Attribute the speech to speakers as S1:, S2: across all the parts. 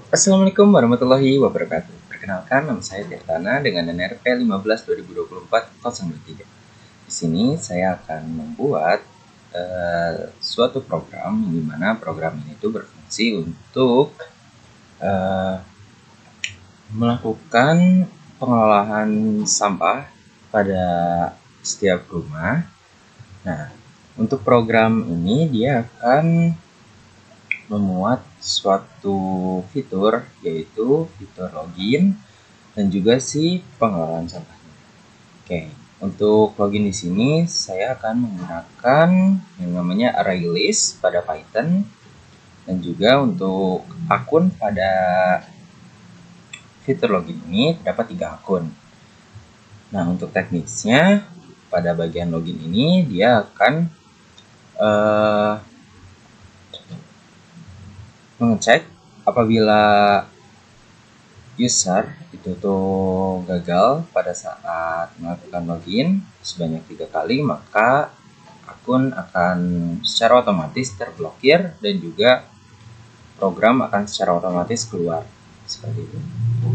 S1: Assalamualaikum warahmatullahi wabarakatuh. Perkenalkan, nama saya Tirtana dengan NRP 15 2024 023. Di sini saya akan membuat suatu program di mana program ini itu berfungsi untuk melakukan pengelolaan sampah pada setiap rumah. Nah, untuk program ini dia akan memuat suatu fitur, yaitu fitur login dan juga si pengelolaan sampahnya. Oke, untuk login di sini saya akan menggunakan yang namanya ArrayList pada Python, dan juga untuk akun pada fitur login ini terdapat 3 akun. Nah, untuk teknisnya pada bagian login ini dia akan mengecek apabila user itu tuh gagal pada saat melakukan login sebanyak 3 kali, maka akun akan secara otomatis terblokir dan juga program akan secara otomatis keluar seperti itu.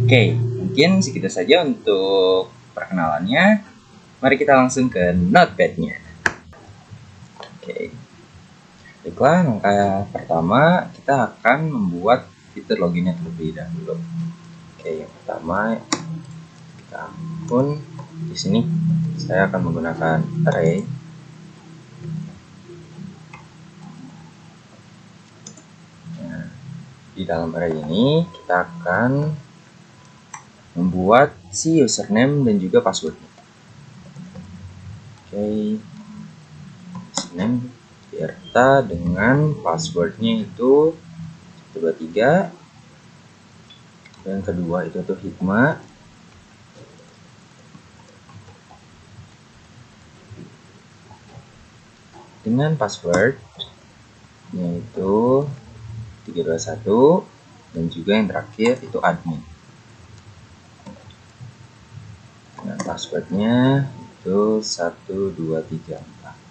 S1: Oke, mungkin segitu saja untuk perkenalannya. Mari kita langsung ke Notepad-nya. Oke, baiklah, langkah pertama kita akan membuat fitur loginnya terlebih dahulu. Oke, yang pertama kita akun. Di sini saya akan menggunakan array. Nah, di dalam array ini kita akan membuat si username dan juga passwordnya. Oke, username Tirta dengan passwordnya itu 123. Yang kedua itu tuh Hikmah. Dengan password yaitu 321 dan juga yang terakhir itu admin. Dengan passwordnya itu 1234.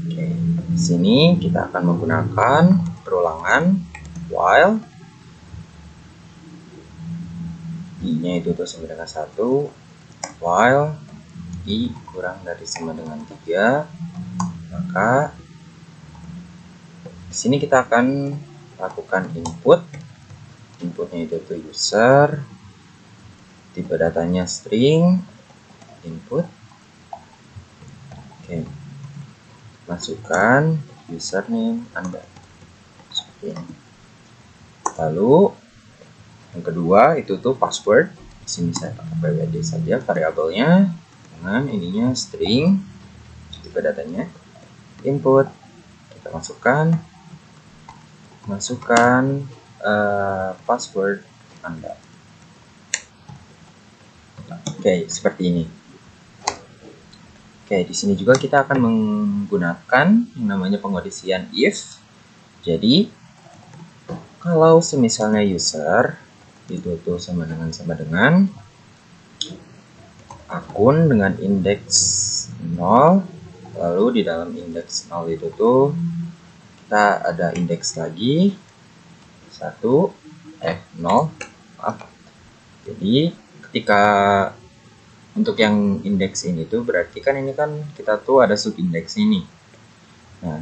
S1: Oke, di sini kita akan menggunakan perulangan while i-nya itu tuh sama dengan 1, while i kurang dari sama dengan 3, maka di sini kita akan lakukan input. Inputnya itu tuh user, tipe datanya string, input. Oke, masukkan username Anda seperti ini. Lalu yang kedua itu tuh password. Di sini saya pakai pwd saja variabelnya dengan ininya string, tipe datanya input. Kita masukkan password Anda. Oke, seperti ini. Oke, di sini juga kita akan menggunakan yang namanya pengondisian if. Jadi kalau semisalnya user itu tuh sama dengan akun dengan indeks 0, lalu di dalam indeks 0 itu tuh kita ada indeks lagi 1 0. Jadi ketika untuk yang indeks ini tuh berarti kan ini kan kita tuh ada subindeks ini. Nah,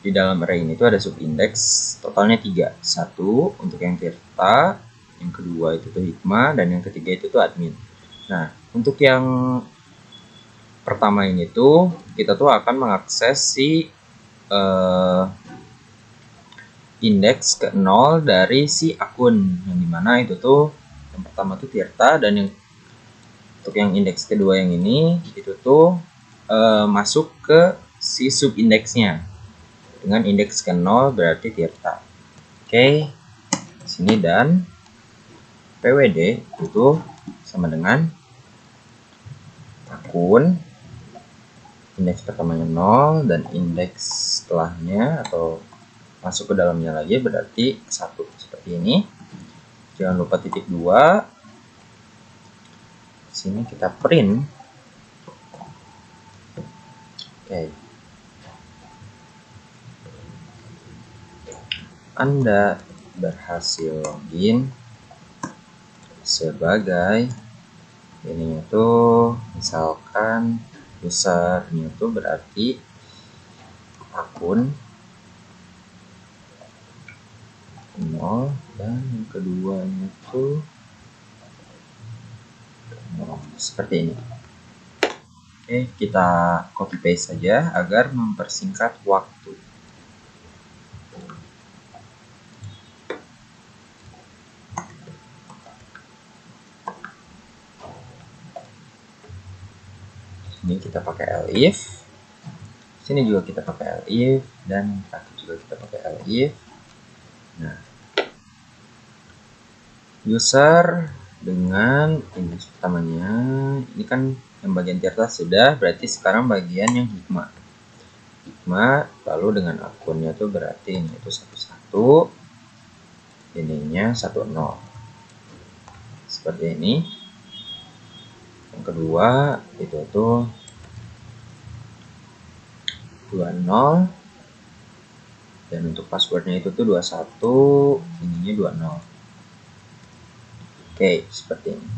S1: di dalam array ini tuh ada subindeks totalnya 3. 1 untuk yang Tirta, yang kedua itu tuh Hikmah, dan yang ketiga itu tuh admin. Nah, untuk yang pertama ini tuh kita tuh akan mengakses si indeks ke 0 dari si akun, yang dimana itu tuh yang pertama tuh Tirta, dan yang untuk yang indeks kedua yang ini itu tuh masuk ke si subindeksnya dengan indeks ke 0 berarti Tirta. Oke, sini dan pwd itu sama dengan akun indeks pertamanya 0 dan indeks setelahnya atau masuk ke dalamnya lagi berarti 1 seperti ini. Jangan lupa titik 2. Sini kita print. Oke. Anda berhasil login sebagai ini tuh misalkan usernya tuh berarti akun 0 dan yang keduanya tuh 0, seperti ini. Oke, kita copy paste saja agar mempersingkat waktu. Ini kita pakai elif, sini juga kita pakai elif, dan tadi juga kita pakai elif. Nah, user dengan index pertamanya ini kan yang bagian tirta sudah, berarti sekarang bagian yang hikmah. Lalu dengan akunnya tuh berarti ini itu 11, ininya 10, seperti ini. Yang kedua itu tuh 20, dan untuk passwordnya itu tuh 21, ininya 20. Oke, seperti ini.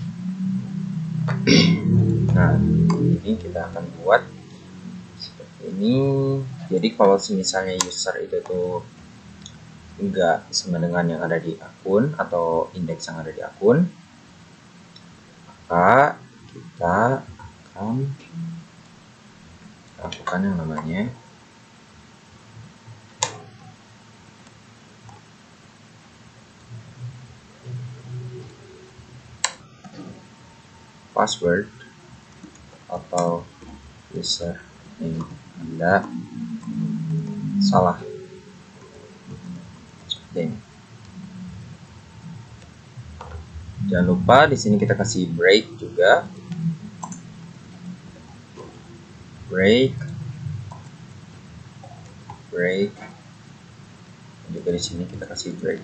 S1: Nah, ini kita akan buat seperti ini. Jadi kalau misalnya user itu tuh enggak sama dengan yang ada di akun atau indeks yang ada di akun, maka kita akan lakukan yang namanya password atau user ini Anda salah. Seperti ini. Jangan lupa di sini kita kasih break juga. Break. Juga di sini kita kasih break.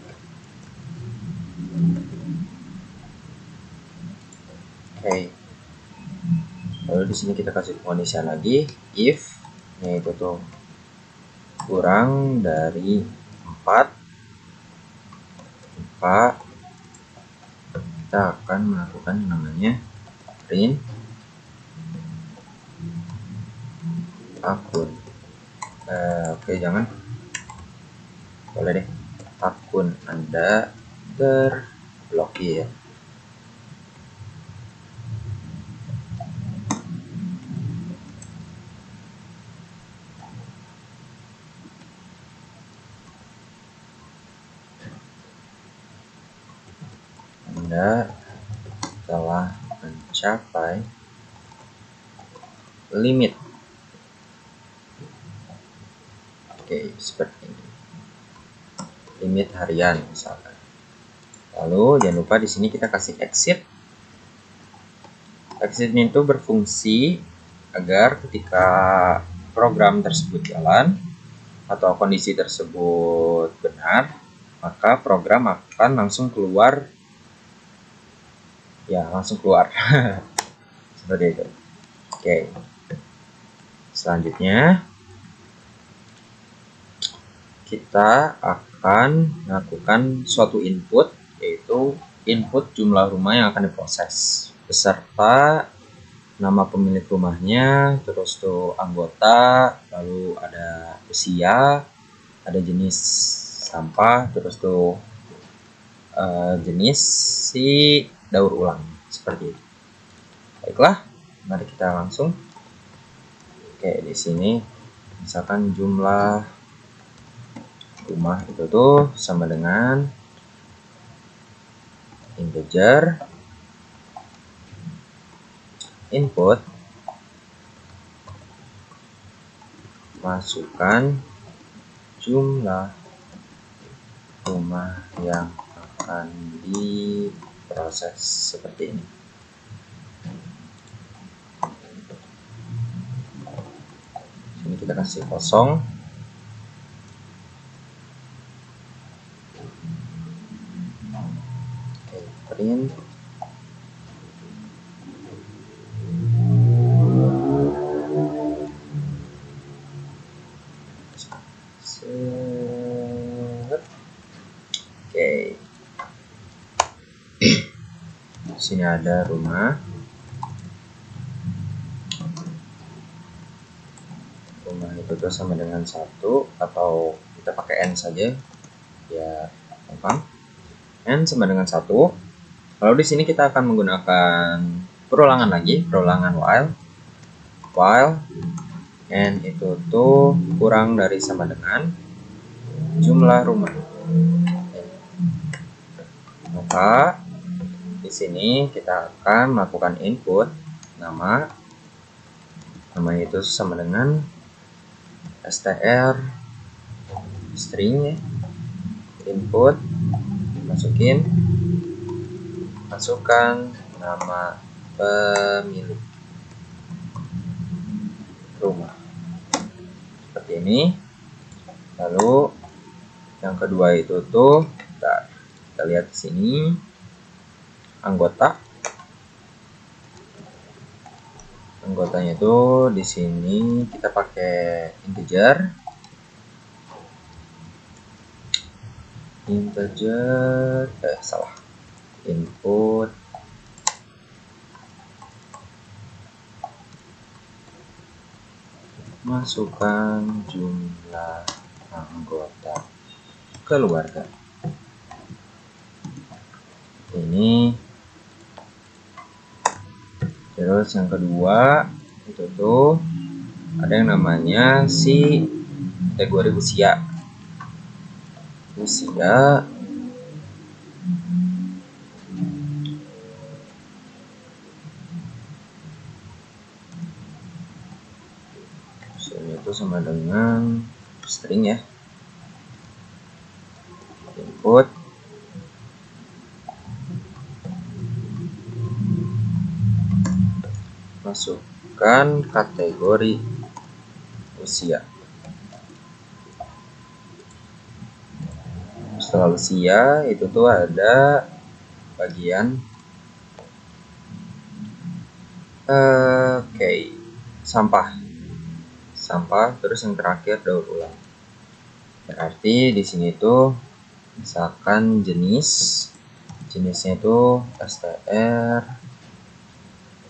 S1: Oke. Lalu di sini kita kasih pengondisian lagi, if yaitu tuh kurang dari 4, maka kita akan melakukan yang namanya print akun. Oke, jangan, boleh deh, akun Anda terblokir. Anda telah mencapai limit. Oke, seperti ini. Limit harian misalkan. Lalu jangan lupa di sini kita kasih exit. Exit itu berfungsi agar ketika program tersebut jalan atau kondisi tersebut benar, maka program akan langsung keluar. Ya, langsung keluar. Seperti itu. Oke. Selanjutnya kita akan melakukan suatu input, yaitu input jumlah rumah yang akan diproses beserta nama pemilik rumahnya, terus tuh anggota, lalu ada usia, ada jenis sampah, terus tuh jenis si daur ulang, seperti itu. Baiklah, mari kita langsung. Oke, di sini misalkan jumlah rumah itu tuh sama dengan integer input masukkan jumlah rumah yang akan diproses, seperti ini. Ini kita kasih kosong. Oke, print. Oke. Di sini ada rumah. Rumah itu tuh sama dengan 1, atau kita pakai N saja ya, gampang. N sama dengan 1. Lalu di sini kita akan menggunakan perulangan lagi, perulangan while N itu tuh kurang dari sama dengan jumlah rumah. Maka di sini kita akan melakukan input nama itu sama dengan str string ya. Input, masukkan nama pemilik rumah seperti ini. Lalu yang kedua itu tuh kita lihat di sini anggotanya itu di sini kita pakai integer input masukkan jumlah anggota keluarga. Ini terus yang kedua itu tuh ada yang namanya si kategori usia itu sama dengan string ya. Input masukkan kategori usia. Setelah usia itu tuh ada bagian sampah, terus yang terakhir daur ulang. Berarti di sini tuh misalkan jenisnya itu str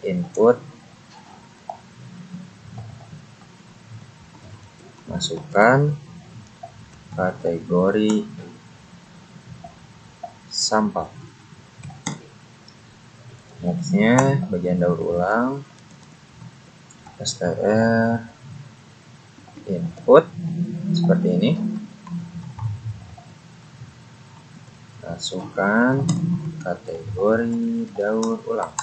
S1: input masukkan kategori sampah. Nextnya bagian daur ulang str input seperti ini, masukkan kategori daur ulang.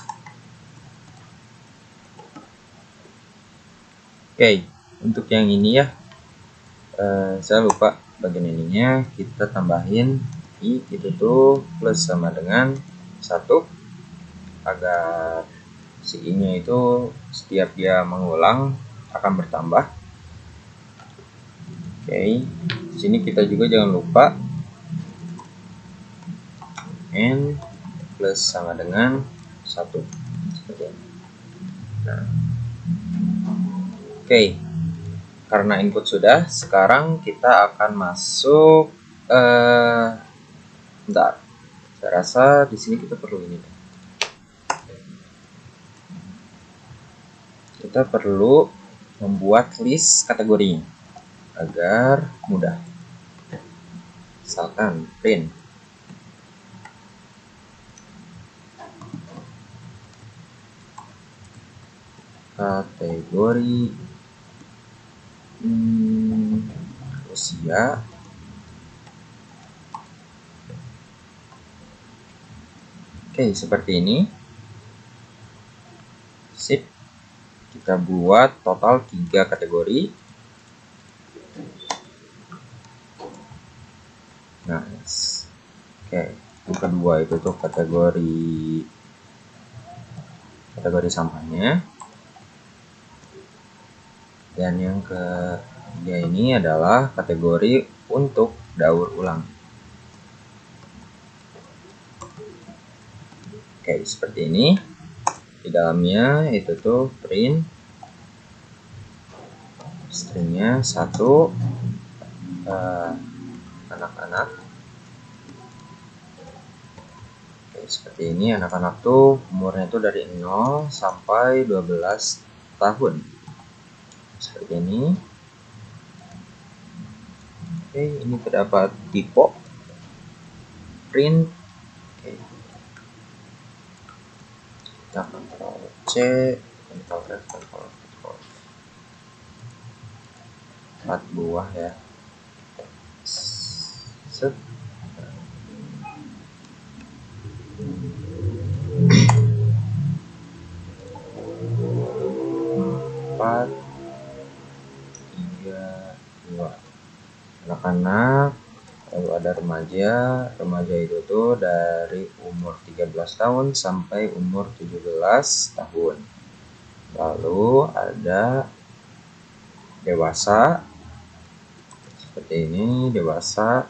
S1: Oke, untuk yang ini ya saya lupa bagian ininya, kita tambahin i itu tuh plus sama dengan 1 agar si i nya itu setiap dia mengulang akan bertambah. Oke, sini kita juga jangan lupa n plus sama dengan 1 seperti ini. Nah, oke, karena input sudah, sekarang kita akan masuk bentar. Saya rasa di sini kita perlu ini. Kita perlu membuat list kategori agar mudah. Misalkan print kategori usia oke, seperti ini. Sip, kita buat total 3 kategori. Nice. Oke, yang kedua itu tuh kategori sampahnya, dan yang ketiga ini adalah kategori untuk daur ulang. Oke, seperti ini. Di dalamnya itu tuh print stringnya 1 anak-anak Oke, seperti ini anak-anak tuh umurnya tuh dari 0 sampai 12 tahun. Seperti ini. Oke, ini terdapat typo, print. Oke. Kita Ctrl C, Ctrl F, Ctrl F. 4 buah ya. Set. 4, 3, 2. Anak-anak, lalu ada remaja itu tuh dari umur 13 tahun sampai umur 17 tahun. Lalu ada dewasa, seperti ini. Dewasa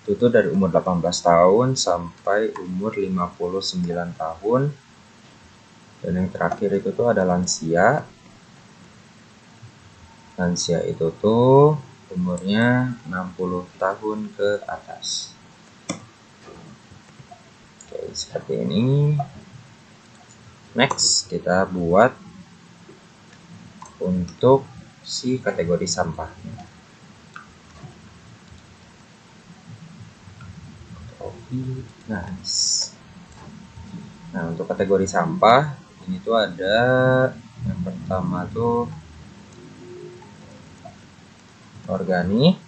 S1: itu tuh dari umur 18 tahun sampai umur 59 tahun. Dan yang terakhir itu tuh ada lansia. Lansia itu tuh umurnya 60 tahun ke atas. Oke, seperti ini. Next, kita buat untuk si kategori sampah. Nice. Nah, untuk kategori sampah ini tuh ada yang pertama tuh organik,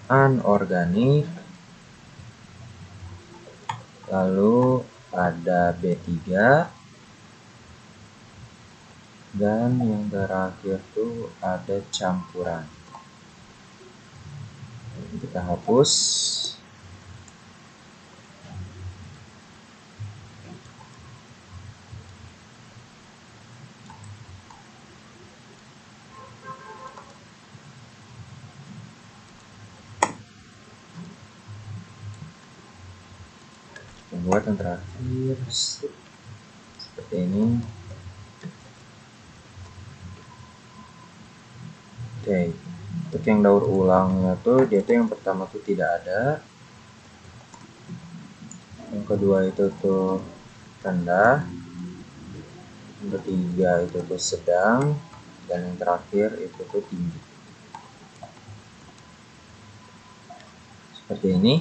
S1: anorganik, lalu ada B3, dan yang terakhir tuh ada campuran. Kita hapus. Buat yang terakhir seperti ini. Oke, untuk yang daur ulangnya tuh dia tuh yang pertama tuh tidak ada, yang kedua itu tuh rendah, yang ketiga itu tuh sedang, dan yang terakhir itu tuh tinggi. Seperti ini.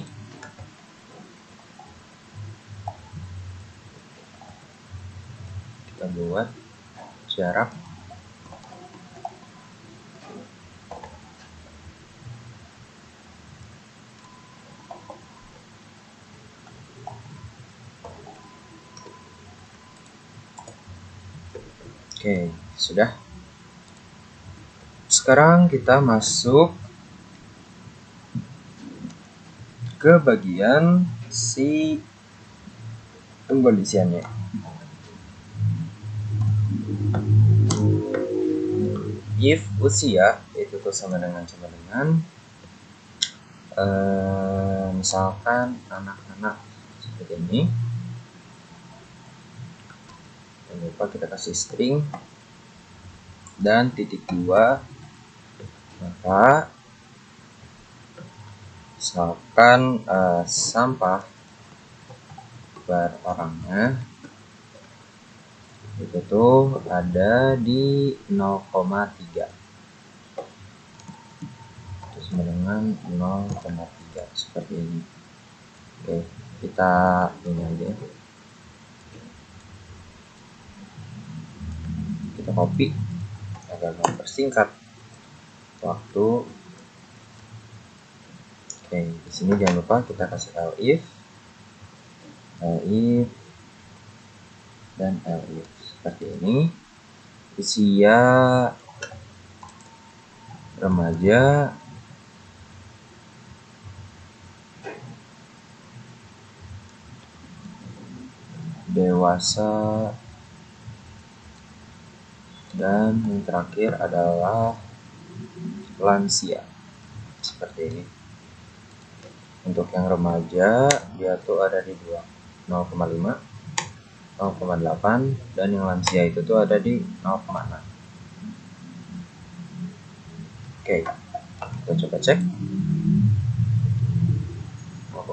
S1: Kita buat jarak. Oke, sudah. Sekarang kita masuk ke bagian si pengkondisiannya. If usia itu tuh sama dengan misalkan anak-anak seperti ini. Jangan lupa kita kasih string dan titik 2, maka misalkan sampah per orangnya itu tuh ada di 0,3, itu sama dengan 0,3 seperti ini. Oke, kita ini aja, kita copy agar mempersingkat waktu. Oke, di sini jangan lupa kita kasih elif dan elif seperti ini. Usia remaja dewasa dan yang terakhir adalah lansia seperti ini. Untuk yang remaja dia tuh ada di 0,5, 0,8, dan yang lansia itu tuh ada di 0,6. Oke, kita coba cek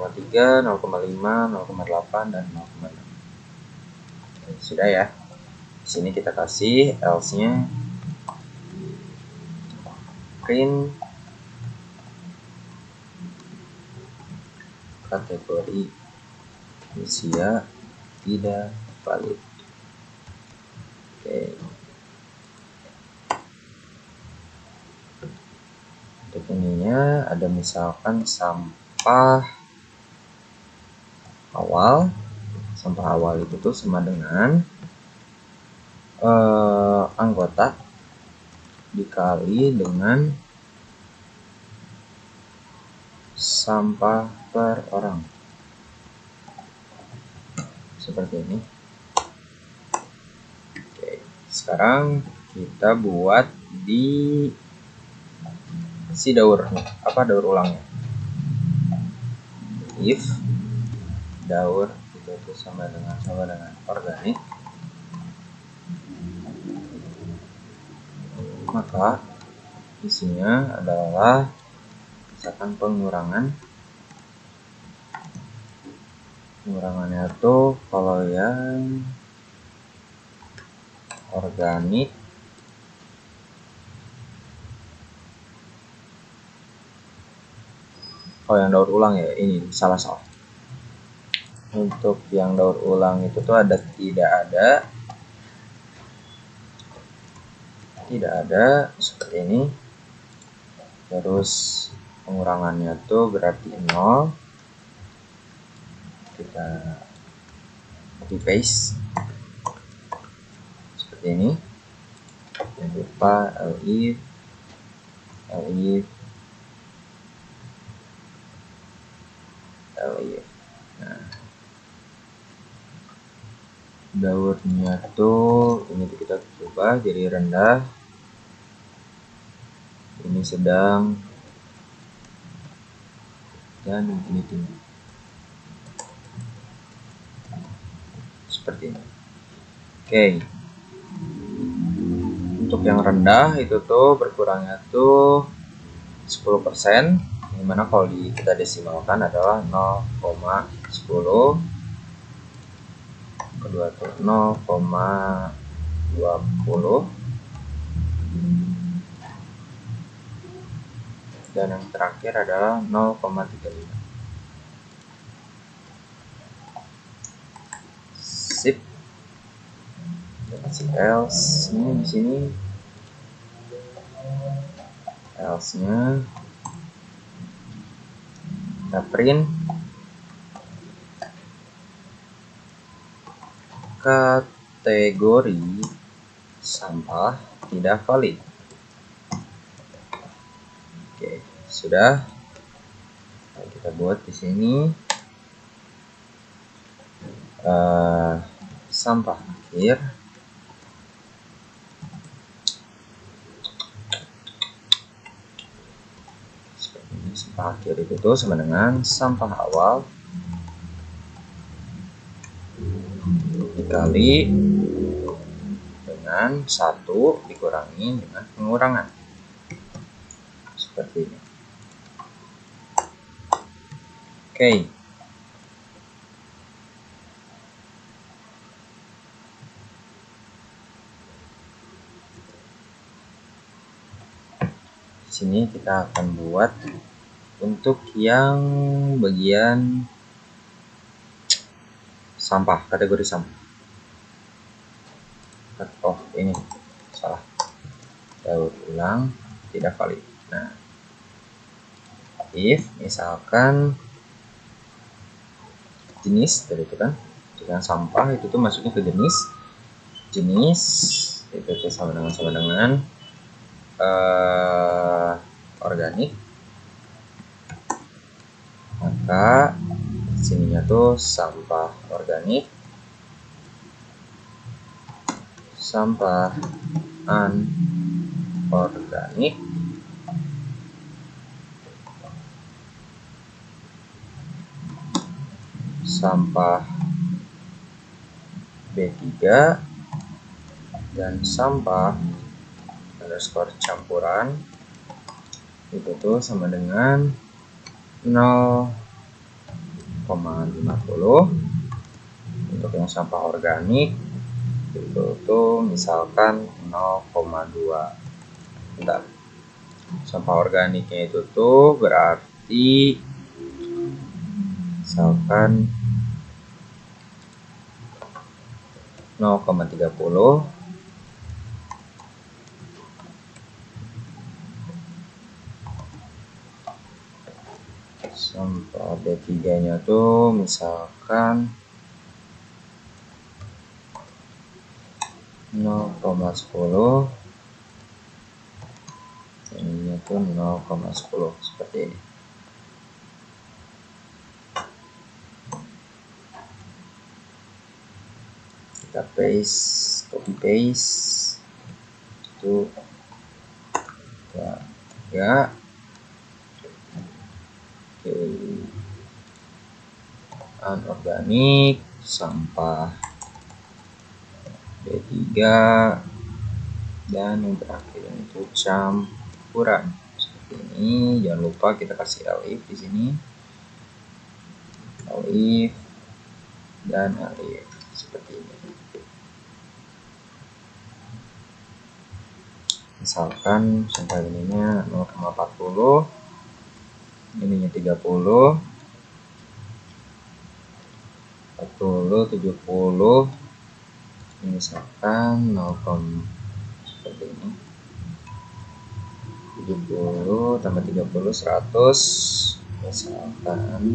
S1: 0,3, 0,5, 0,8 dan 0,6. Sudah ya. Di sini kita kasih else-nya print kategori usia tidak valid. Oke. Untuk ininya ada misalkan sampah awal. Sampah awal itu tuh sama dengan anggota dikali dengan sampah per orang, seperti ini. Oke, sekarang kita buat di si daur ulangnya. If daur itu sama dengan organik, maka isinya adalah misalkan pengurangannya itu kalau yang organik yang daur ulang ya, ini salah. Untuk yang daur ulang itu tuh tidak ada seperti ini. Terus pengurangannya tuh berarti 0. Kita copy paste seperti ini. Jangan lupa elif. Nah, daurnya tuh ini kita coba jadi rendah, ini sedang, dan ini tinggi, seperti ini. Oke, untuk yang rendah itu tuh berkurangnya tuh 10%, dimana kalau kita desimalkan adalah 0,10, kedua tuh 0,20, dan yang terakhir adalah 0,35. Sip. Kasih else ini di sini, else-nya kita print kategori sampah tidak valid. Oke, sudah. Nah, kita buat di sini sampah akhir. Seperti ini, sampah akhir itu tuh sama dengan sampah awal dikali dengan 1 dikurangi dengan pengurangan, seperti ini. Oke. Di sini kita akan buat untuk yang bagian sampah, kategori sampah. Oh, ini salah, daur ulang tidak valid. Nah, if misalkan jenis dari itu kan, dengan sampah itu tuh masuknya ke jenis itu tuh sama dengan organik, maka sininya tuh sampah organik, sampah anorganik, sampah B3, dan sampah underscore campuran itu tuh sama dengan 0 0,50. Untuk yang sampah organik itu tuh misalkan 0,2. Bentar. Sampah organiknya itu tuh berarti misalkan 0,30. Sampah B3 nya tuh misalkan 0,10. Ininya tuh 0,10 seperti ini. Kita copy paste itu ya. Oke. Anorganik, sampah B3, dan yang terakhir itu campuran seperti ini. Jangan lupa kita kasih elif di sini, elif dan elif seperti ini. Misalkan sampah ininya 0,40, ininya 30, 40, 70. Ini misalkan 0, seperti ini. 70 tambah 30, 100. Misalkan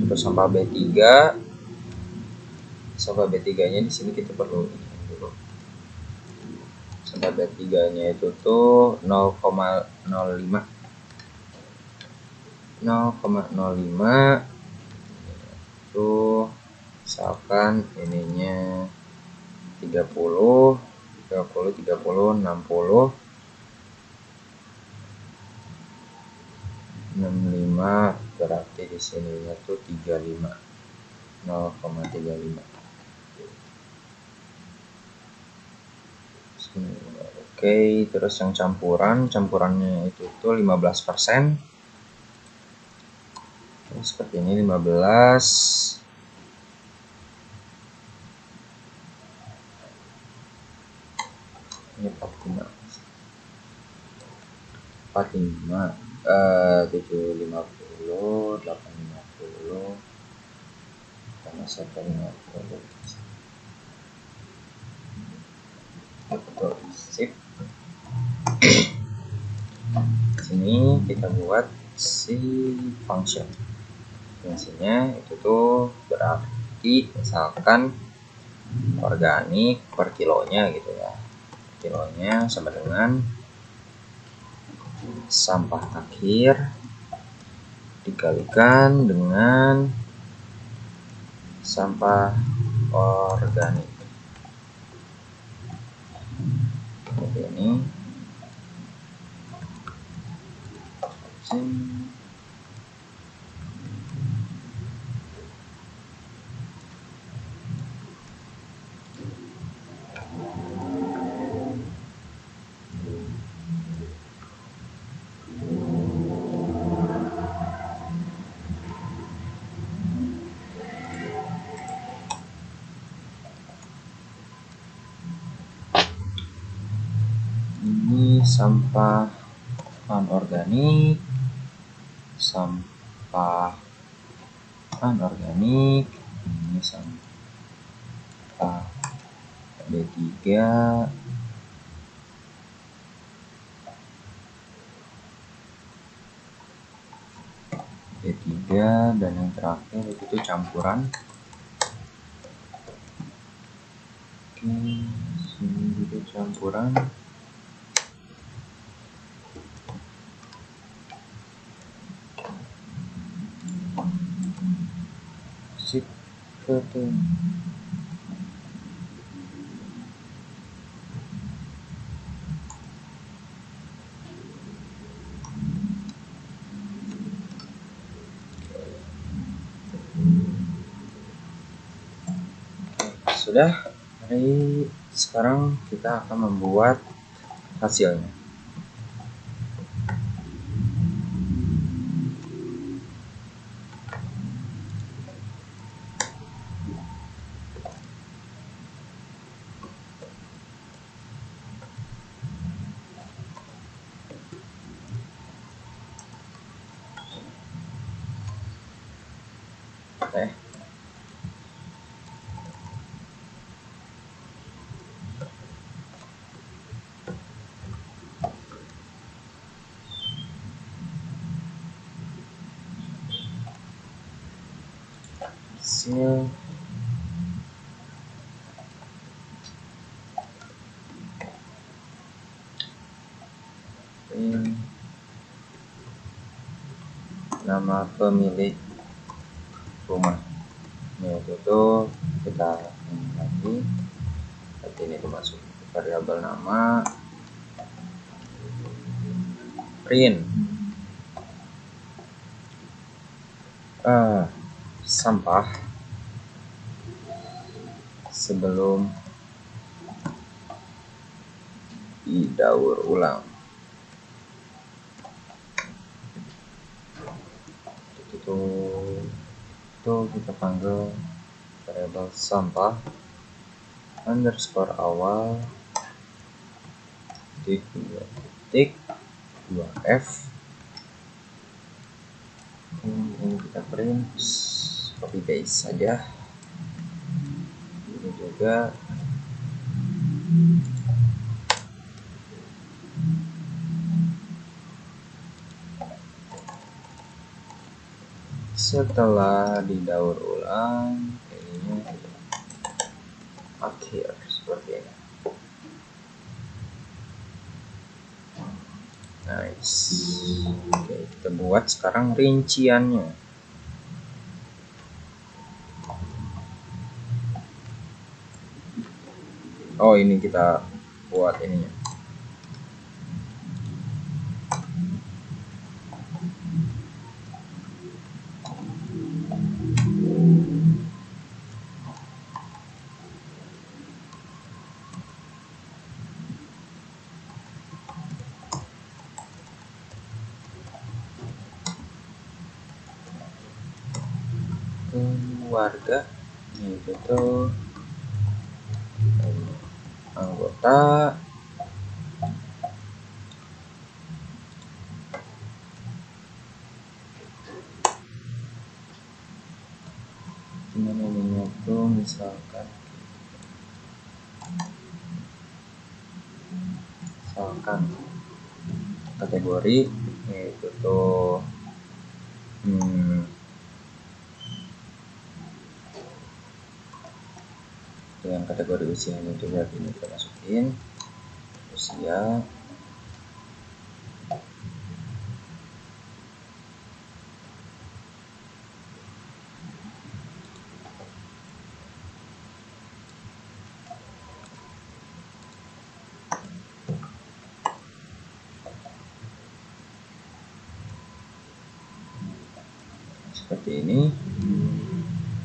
S1: terus sampah B3. Sampah B3 nya di sini kita perlu ini dulu. Sampah B3 nya itu tuh 0,05. 0,05 tuh misalkan ininya 30, 60, 65, berarti di sininya tuh 35, 0,35. Oke, terus yang campurannya itu tuh 15%. Seperti ini 15. Ini 45. 45, 750, 850 sama 150. Sip. Sini kita buat si function. Fungsinya itu tuh berarti misalkan organik per kilonya gitu ya. Kilonya sama dengan sampah akhir dikalikan dengan sampah organik. Seperti ini. Ini sampah anorganik, sampah anorganik, ini sampah B3, dan yang terakhir itu campuran. Oke, sini juga campuran. Sip, foto. Sudah, mari sekarang kita akan membuat hasilnya. Oke. Hasil print nama pemilik rumah. Yaitu tuh kita ini lagi. Nanti ini masuk variabel nama print sampah sebelum didaur ulang. Itu kita panggil variabel sampah underscore awal titik 2f. Ini kita print, copy paste saja. Ini juga setelah didaur ulang, ini akhir seperti ini. Nice. Oke, kita buat sekarang rinciannya. Oh, ini kita buat ininya. Keluarga itu tuh anggota gimana ini tuh, misalkan kategori itu tuh dengan kategori usianya juga ini kita masukin usia. Seperti ini.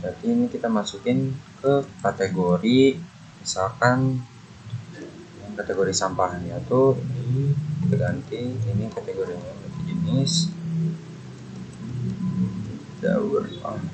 S1: Berarti ini kita masukin ke kategori, misalkan yang kategori sampahnya tuh ini kita ganti, ini kategorinya berarti jenis daur ulang.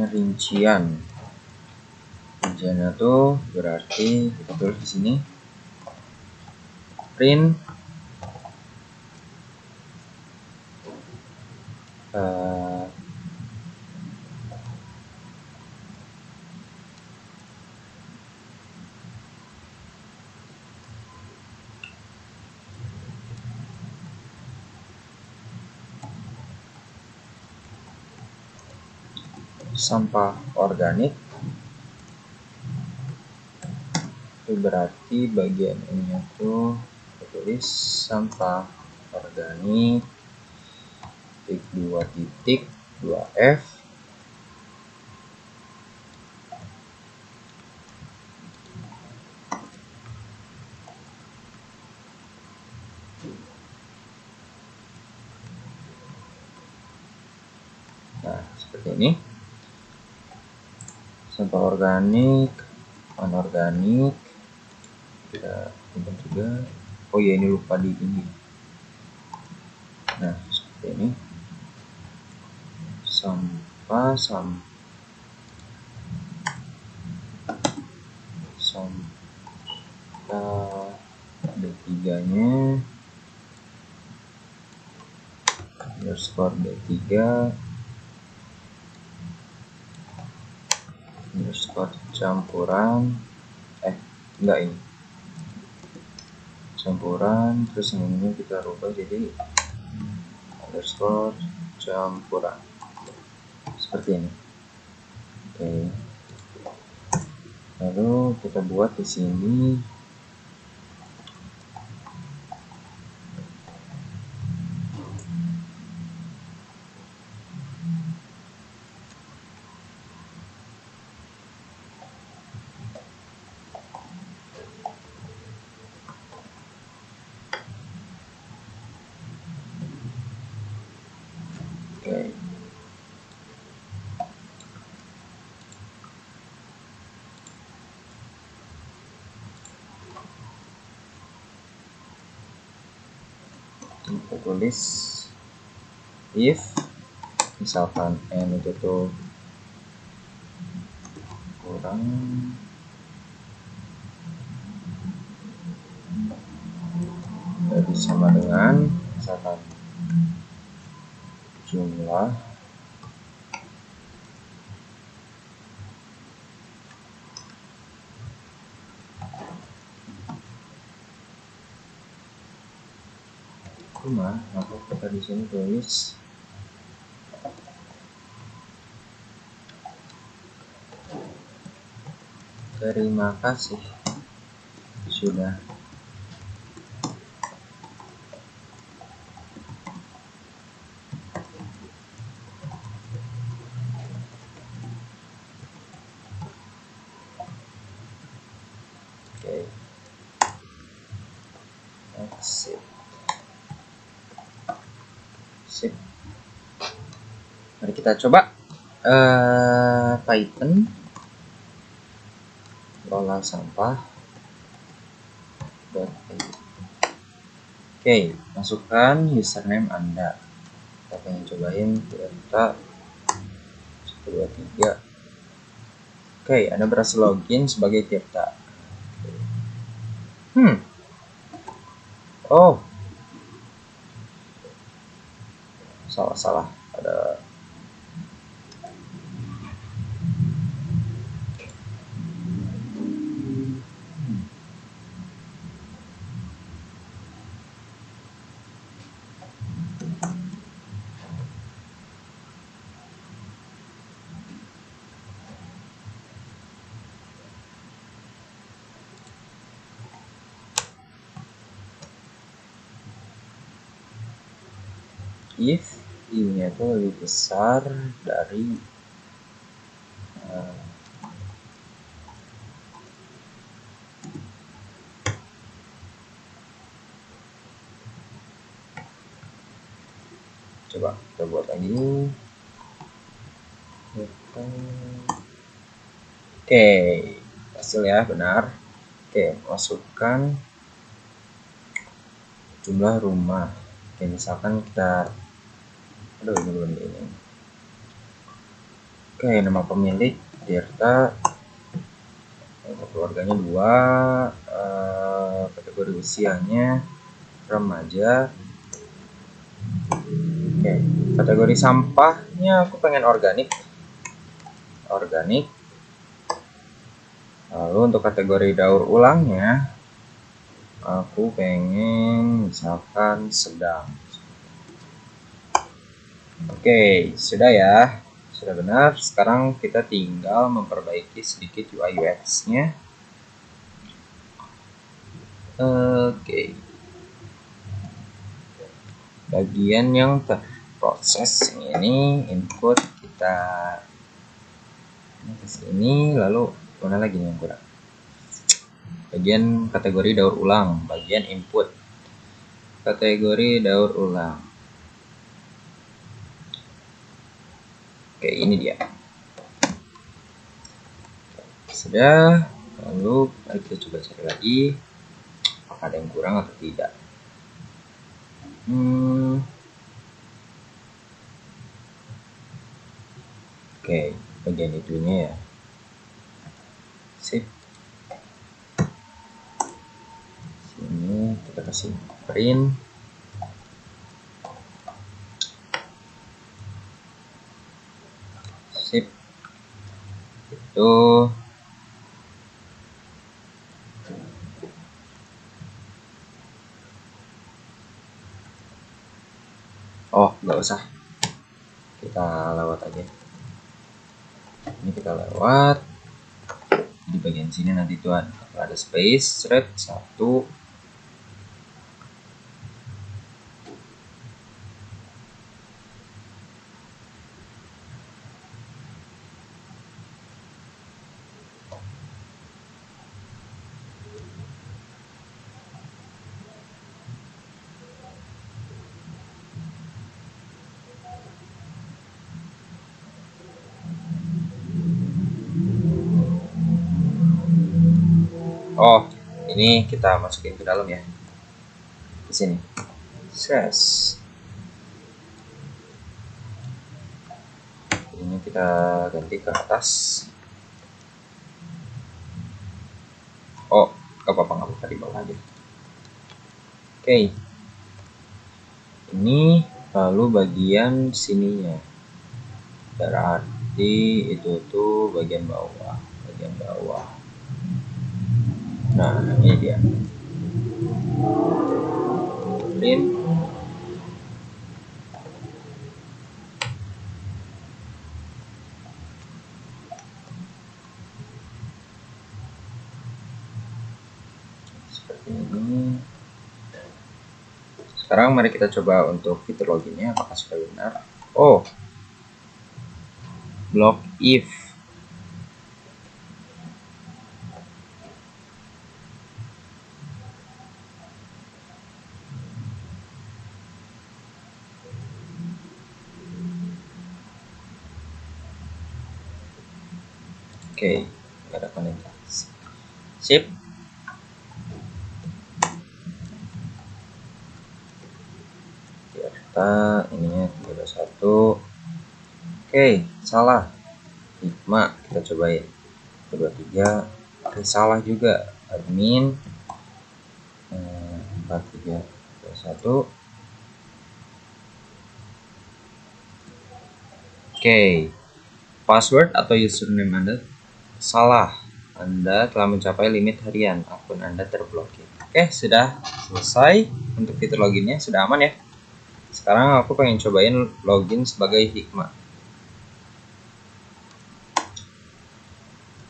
S1: Rinciannya tuh berarti kita tulis di sini print sampah organik. Itu berarti bagian ini tuh tulis sampah organik 2.2f nah seperti ini. Sampel organik, anorganik, kita simpan juga. Oh ya, ini lupa di ini. Nah seperti ini. Sampah D3 nya underscore D3 underscore campuran enggak, ini campuran, terus yang ini kita rubah jadi underscore campuran seperti ini. Oke. Lalu kita buat di sini kita tulis if misalkan n itu tuh kurang dari sama dengan misalkan jumlah maka kita di sini tulis terima kasih sudah exit. Sip. Mari kita coba Python lola sampah. Oke, masukkan username Anda. Kita pengen cobain Tirta 123. Oke, Anda berhasil login sebagai Tirta. Oh, salah. Ada if I-nya itu lebih besar dari coba kita buat lagi. Oke, hasil ya benar. Oke, masukkan jumlah rumah. Oke, misalkan kita ini belum ini. Oke, nama pemilik Tirta, keluarganya 2, kategori usianya remaja. Oke, kategori sampahnya aku pengen organik. Lalu untuk kategori daur ulangnya aku pengen misalkan sedang. Oke, sudah ya. Sudah benar. Sekarang kita tinggal memperbaiki sedikit UI UX-nya. Oke. Bagian yang proses ini input kita ke sini, lalu mana lagi nih yang kurang? Bagian kategori daur ulang, bagian input kategori daur ulang. Oke, ini dia. Sudah, lalu mari kita coba cari lagi apakah ada yang kurang atau tidak. Oke, bagian itunya ya. Sip. Sini kita kasih print. Sip. Itu nggak usah, kita lewat aja. Ini kita lewat di bagian sini, nanti tuh ada space thread 1. Ini kita masukin ke dalam ya, di sini. Ini kita ganti ke atas. Gak apa-apa di bawah aja. Oke. Ini lalu bagian sininya, berarti itu tuh bagian bawah. Nah, ini dia. Print. Seperti ini. Sekarang mari kita coba untuk fitur loginnya apakah sudah benar. Block if. Oke, nggak ada koneksi. Sip. Kita ininya 321. Oke, salah. Hikmah, kita cobain. 23. Oke, salah juga. Admin 4321. Oke, password atau username Anda salah. Anda telah mencapai limit harian, akun Anda terblokir. Oke, sudah selesai untuk fitur loginnya, sudah aman ya. Sekarang aku pengen cobain login sebagai Hikmah.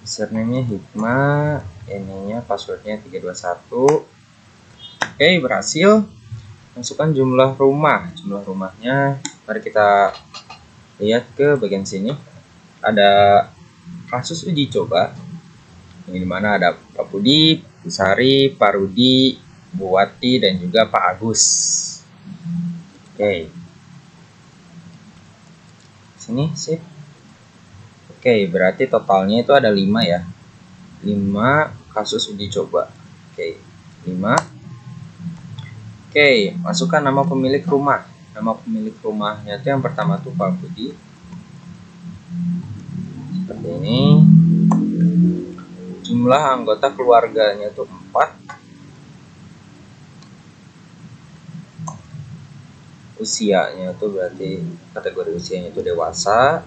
S1: Username-nya Hikmah, ininya passwordnya 321. Oke, berhasil. Masukkan jumlah rumah. Jumlah rumahnya, mari kita lihat ke bagian sini. Ada kasus uji coba. Ini dimana ada Pak Budi, Bu Sari, Pak Rudi, Bu Wati, dan juga Pak Agus. Oke. Sini, sip. Oke, berarti totalnya itu ada 5 ya. 5 kasus uji coba. Oke, 5. Oke, masukkan nama pemilik rumah. Nama pemilik rumahnya itu yang pertama tuh Pak Budi. Seperti ini. Jumlah anggota keluarganya itu 4. Usianya itu berarti kategori usianya itu dewasa.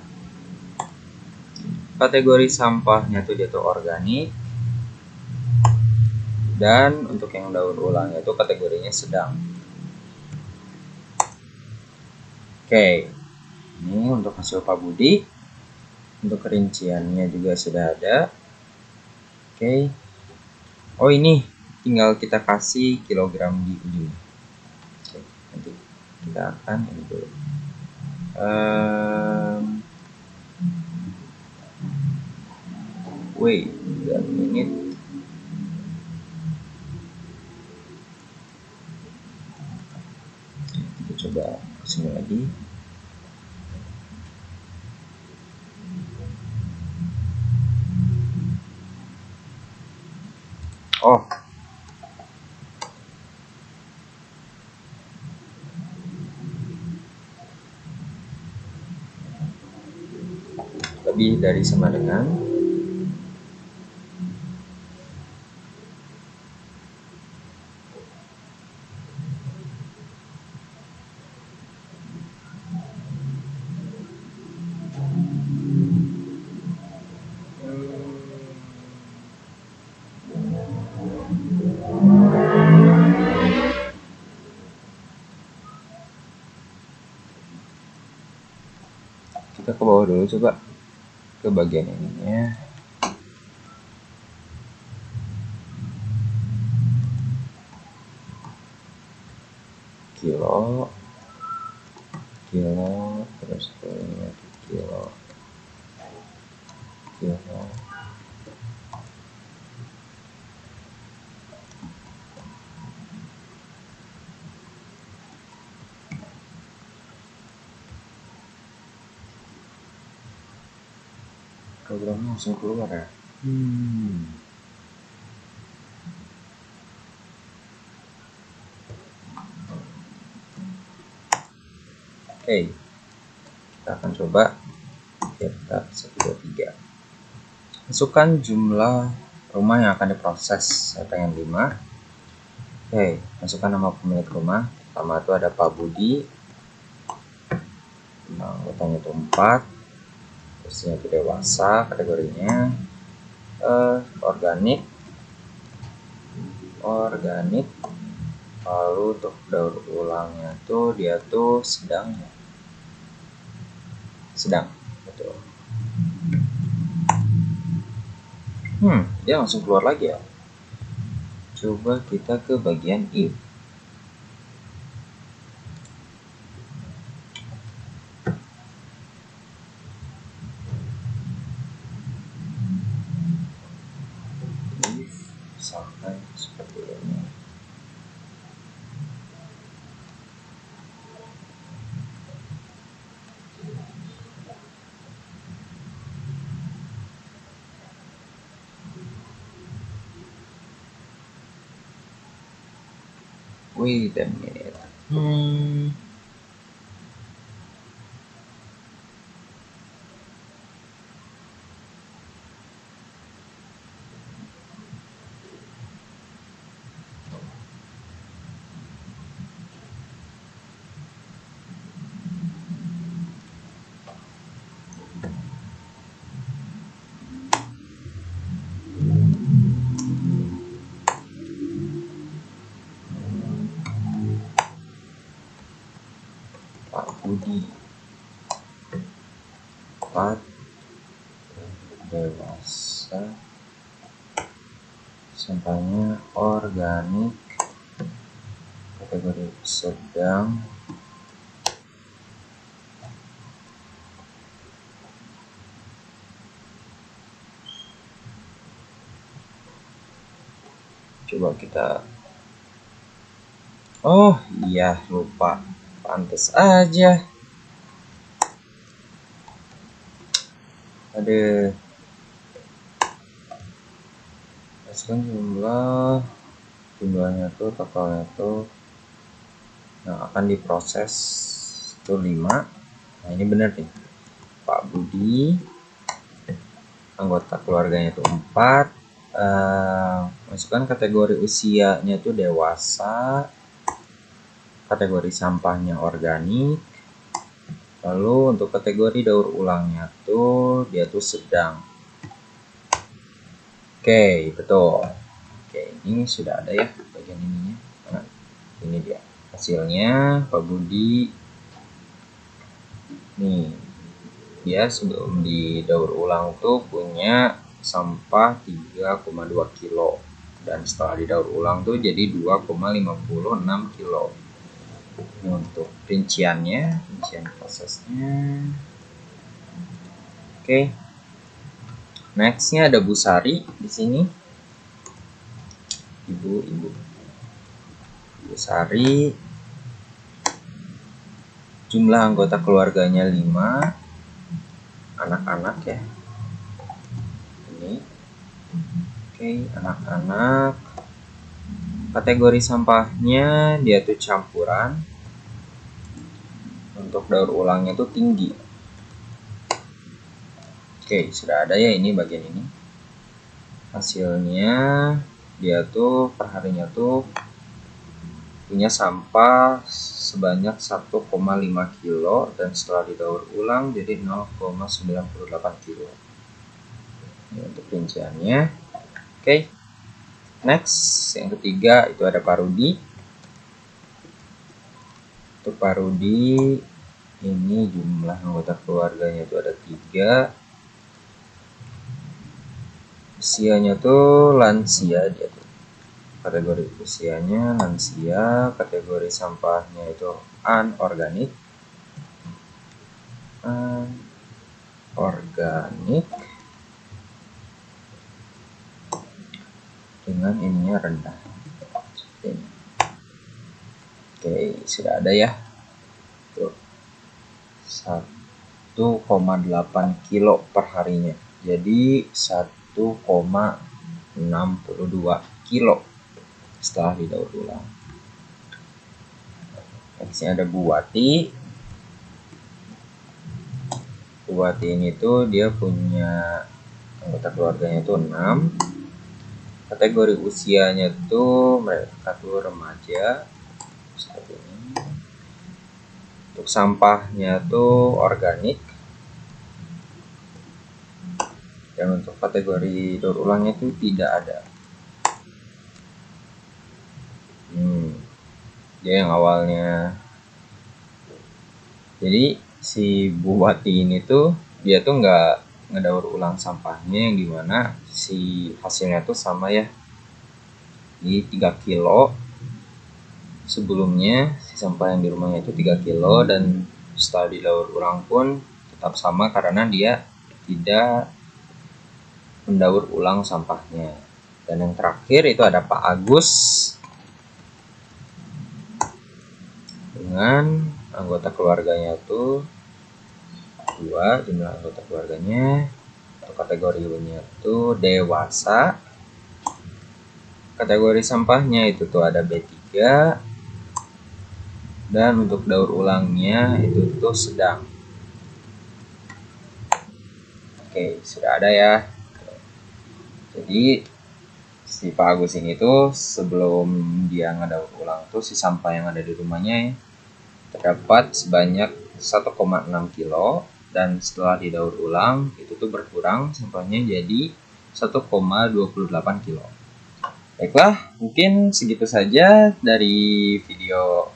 S1: Kategori sampahnya itu dia tuh organik. Dan untuk yang daur ulangnya itu kategorinya sedang. Oke, ini untuk hasil Pak Budi. Untuk kerinciannya juga sudah ada. Oke. Ini tinggal kita kasih kilogram di ujung. Oke, nanti kita akan ini dulu. Wait 3 menit. Kita coba sini lagi. Oh, lebih dari sama dengan kita ke bawah dulu, coba ke bagian ininya. Kilo, terus ke kilo. Programnya langsung keluar ya. Oke, kita akan coba daftar 1, 2, 3. Masukkan jumlah rumah yang akan diproses. Saya pengen 5. Oke, masukkan nama pemilik rumah. Pertama itu ada Pak Budi. Anggotanya itu 4. Usianya itu dewasa. Kategorinya organik. Lalu untuk daur ulangnya tuh dia tuh sedang, betul. Dia langsung keluar lagi ya. Coba kita ke bagian if. Sampai seperti ini. Wait a minute. Pak Budi 4, dewasa, sampahnya organik, kategori sedang. Coba kita, oh iya lupa, pantes aja. Ada masukkan jumlahnya tuh, totalnya tuh yang akan diproses itu 5. Nah ini benar nih, Pak Budi, anggota keluarganya itu 4. Masukkan kategori usianya itu dewasa, kategori sampahnya organik, lalu untuk kategori daur ulangnya tuh dia tuh sedang. Oke, betul. Oke, ini sudah ada ya bagian ininya. Nah, ini dia hasilnya Pak Budi. Nih, dia sebelum didaur ulang tuh punya sampah 3,2 kilo, dan setelah didaur ulang tuh jadi 2,56 kilo. Ini untuk rincian prosesnya. Oke. Nextnya ada Bu Sari di sini. Bu Sari, jumlah anggota keluarganya 5, anak-anak ya. Ini. Oke, anak-anak. Kategori sampahnya dia tuh campuran. Untuk daur ulangnya tuh tinggi. Oke, sudah ada ya ini bagian ini. Hasilnya dia tuh perharinya tuh punya sampah sebanyak 1,5 kilo dan setelah didaur ulang jadi 0,98 kilo. Ini untuk rinciannya. Oke. Next, yang ketiga itu ada Pak Rudi. Untuk Pak Rudi ini jumlah anggota keluarganya itu ada 3. Usianya tuh lansia dia tuh. Kategori usianya lansia, kategori sampahnya itu anorganik. Organik dengan ininya rendah. Ini. Oke, sudah ada ya. Tuh. 1,8 kilo per harinya. Jadi 1,62 kilo setelah didaur ulang. Nextnya ada Bu Wati. Bu Wati ini tuh dia punya anggota keluarganya tuh 6. Kategori usianya tuh mereka tuh remaja seperti ini. Untuk sampahnya tuh organik. Dan untuk kategori daur ulangnya itu tidak ada. Dia yang awalnya. Jadi si Bu Wati ini tuh dia tuh nggak ngedaur ulang sampahnya, yang dimana si hasilnya tuh sama ya, di 3 kilo. Sebelumnya si sampah yang di rumahnya itu 3 kilo dan setelah didaur ulang pun tetap sama karena dia tidak mendaur ulang sampahnya. Dan yang terakhir itu ada Pak Agus dengan anggota keluarganya tuh 2, jumlah anggota keluarganya. Untuk kategorinya tuh dewasa. Kategori sampahnya itu tuh ada B3. Dan untuk daur ulangnya itu tuh sedang. Oke, sudah ada ya. Jadi si Pak Agus ini tuh sebelum dia ngedaur ulang tuh si sampah yang ada di rumahnya terdapat sebanyak 1,6 kilo dan setelah didaur ulang itu tuh berkurang sampahnya jadi 1,28 kilo. Baiklah, mungkin segitu saja dari video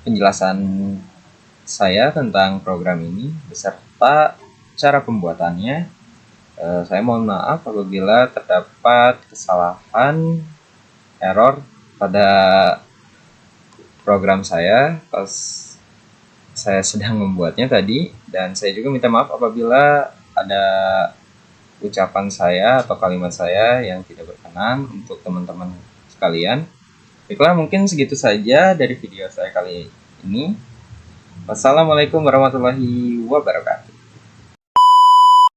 S1: penjelasan saya tentang program ini beserta cara pembuatannya. Saya mohon maaf apabila terdapat kesalahan, error pada program saya pas saya sedang membuatnya tadi, dan saya juga minta maaf apabila ada ucapan saya atau kalimat saya yang tidak berkenan untuk teman-teman sekalian. Baiklah, mungkin segitu saja dari video saya kali ini. Wassalamualaikum warahmatullahi wabarakatuh.